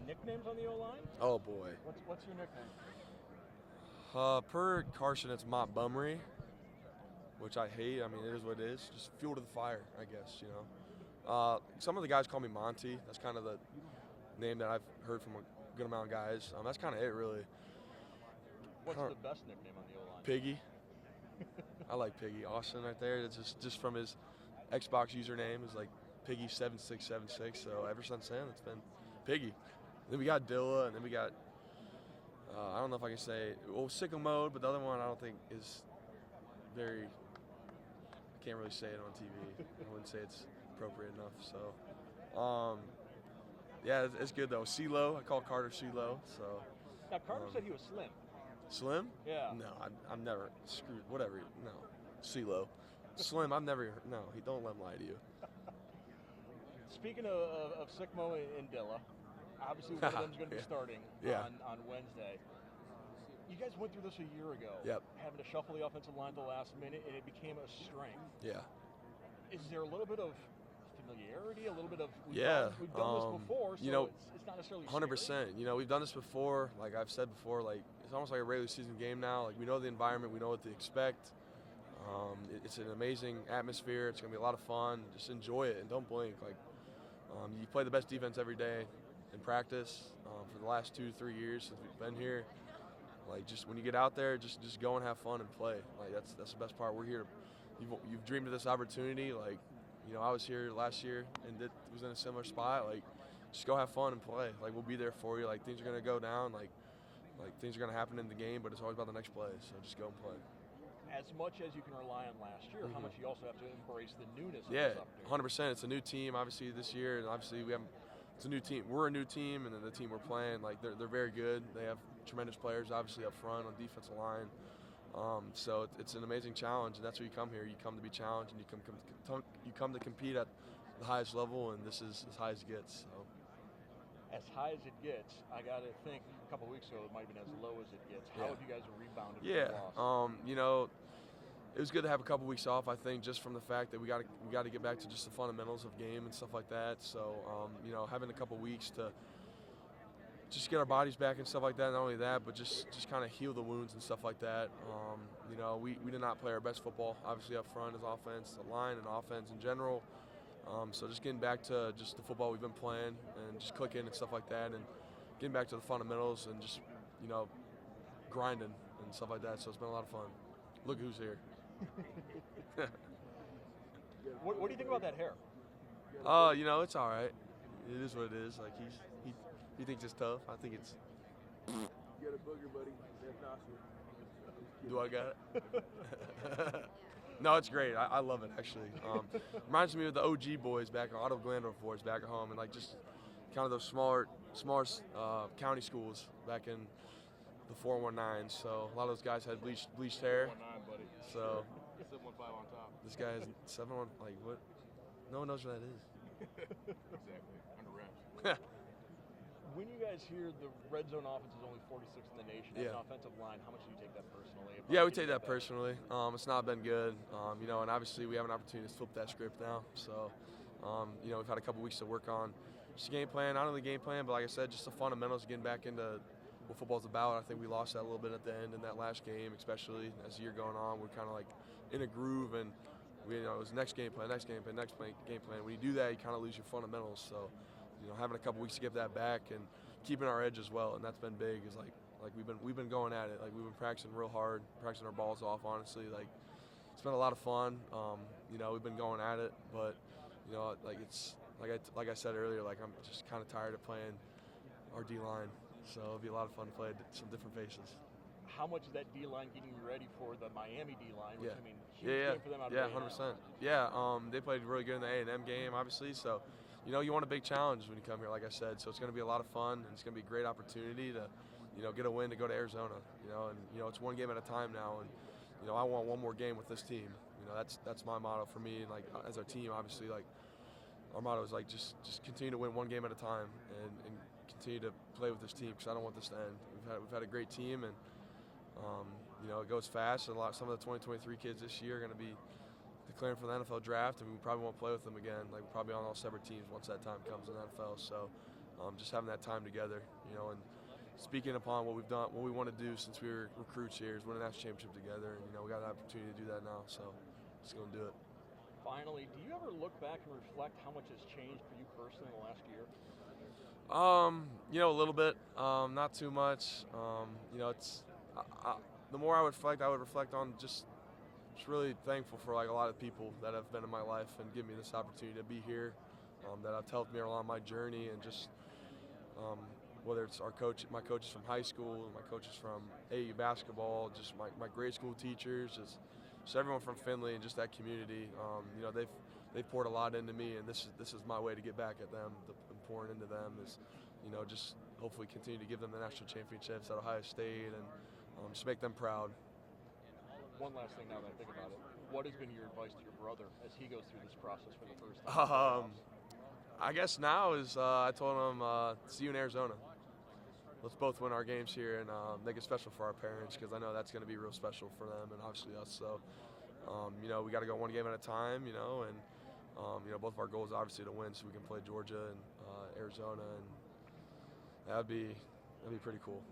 nicknames on the O-line? Oh boy. What's your nickname? Per Carson, it's Montgomery, which I hate. I mean, it is what it is. Just fuel to the fire, I guess. Some of the guys call me Monty. That's kind of the name that I've heard from a good amount of guys. That's kind of it, really. What's the best nickname on the O-line? Piggy. I like Piggy. Austin right there. It's just from his Xbox username is like Piggy7676. So ever since then, it's been Piggy. Then we got Dilla, and then we got I don't know if I can say Sicko Mode, but the other one I don't think is very. I can't really say it on TV. I wouldn't say it's appropriate enough. So, yeah, it's good though. CeeLo, I call Carter CeeLo. So. Now Carter said he was slim. Slim? Yeah. No, I'm never screwed. Whatever. No, CeeLo. Slim. I've never. No, he don't let him lie to you. Speaking of Sikmo and Dilla, obviously one of them's going to be starting on Wednesday. You guys went through this a year ago. Yep. Having to shuffle the offensive line at the last minute, and it became a strength. Yeah. Is there a little bit of familiarity, a little bit of we've done this before, so it's not necessarily 100%. We've done this before. Like I've said before, like it's almost like a regular season game now. Like we know the environment, we know what to expect. It's an amazing atmosphere. It's gonna be a lot of fun. Just enjoy it and don't blink. Like you play the best defense every day in practice for the last 2 to 3 years since we've been here. Like just when you get out there, just go and have fun and play. Like that's the best part. We're here. You've dreamed of this opportunity. Like I was here last year and was in a similar spot. Like just go have fun and play. Like we'll be there for you. Like things are gonna go down. Like things are gonna happen in the game, but it's always about the next play. So just go and play. As much as you can rely on last year, how much you also have to embrace the newness of this opportunity? 100%. It's a new team, obviously, this year, and obviously it's a new team. We're a new team, and then the team we're playing, like they're very good. They have tremendous players, obviously, up front on defensive line. So it's an amazing challenge, and that's why you come here. You come to be challenged, and you come to compete at the highest level, and this is as high as it gets. So. As high as it gets, I got to think a couple of weeks ago it might have been as low as it gets. How have you guys rebounded from the loss? It was good to have a couple weeks off. I think just from the fact that we got to get back to just the fundamentals of game and stuff like that. So having a couple weeks to just get our bodies back and stuff like that. Not only that, but just kind of heal the wounds and stuff like that. We did not play our best football. Obviously up front as offense, the line and offense in general. So just getting back to just the football we've been playing and just clicking and stuff like that, and getting back to the fundamentals and just grinding and stuff like that. So it's been a lot of fun. Look who's here. What do you think about that hair? It's all right. It is what it is. Like he thinks it's tough. I think it's. You got a booger, buddy. Do I got it? No, it's great. I love it actually. Reminds me of the OG boys back, Otto Glandorf boys back at home, and like just kind of those smaller county schools back in the 419. So a lot of those guys had bleached hair. 419, buddy. So 715 on top. This guy has 71. Like what? No one knows what that is. Exactly. Under wraps. When you guys hear the red zone offense is only 46th in the nation as an offensive line, how much do you take that personally? Yeah, we take that personally. It's not been good, and obviously we have an opportunity to flip that script now. So, we've had a couple weeks to work on just game plan, not only game plan, but like I said, just the fundamentals, getting back into what football's about. I think we lost that a little bit at the end in that last game, especially as the year going on. We're kind of like in a groove, and it was next game plan. When you do that, you kind of lose your fundamentals. So. Having a couple weeks to get that back and keeping our edge as well, and that's been big. Is like we've been going at it. Like we've been practicing real hard, practicing our balls off. Honestly, like it's been a lot of fun. We've been going at it, but it's like I said earlier. Like I'm just kind of tired of playing our D line. So it'll be a lot of fun to play some different faces. How much is that D line getting you ready for the Miami D line? Which, I mean, huge game for them out of 100%. Yeah, they played really good in the A&M game, obviously. So. You want a big challenge when you come here, like I said. So it's going to be a lot of fun, and it's going to be a great opportunity to, get a win to go to Arizona. It's one game at a time now, and I want one more game with this team. That's my motto for me, and like as our team, obviously, like our motto is like just continue to win one game at a time and continue to play with this team because I don't want this to end. We've had a great team, and it goes fast. And some of the 2023 kids this year are going to be declaring for the NFL draft, and we probably won't play with them again. Like we'll probably on all separate teams once that time comes in the NFL. So just having that time together, you know, and speaking upon what we've done, what we want to do since we were recruits here is win a national championship together, and you know we got an opportunity to do that now, so just going to do it. Finally, do you ever look back and reflect how much has changed for you personally in the last year? You know, a little bit, not too much. You know, the more I would reflect on just really thankful for like a lot of people that have been in my life and give me this opportunity to be here, that have helped me along my journey, and just whether it's my coaches from high school, my coaches from AU basketball, just my grade school teachers, just everyone from Findlay and just that community. You know, they've poured a lot into me, and this is my way to get back at them. And pouring into them is, you know, just hopefully continue to give them the national championships at Ohio State, and just make them proud. One last thing now that I think about it. What has been your advice to your brother as he goes through this process for the first time? I guess now is I told him, see you in Arizona. Let's both win our games here and make it special for our parents, because I know that's going to be real special for them and obviously us. So, you know, we got to go one game at a time, you know, and, you know, both of our goals obviously to win so we can play Georgia and Arizona, and that'd be pretty cool.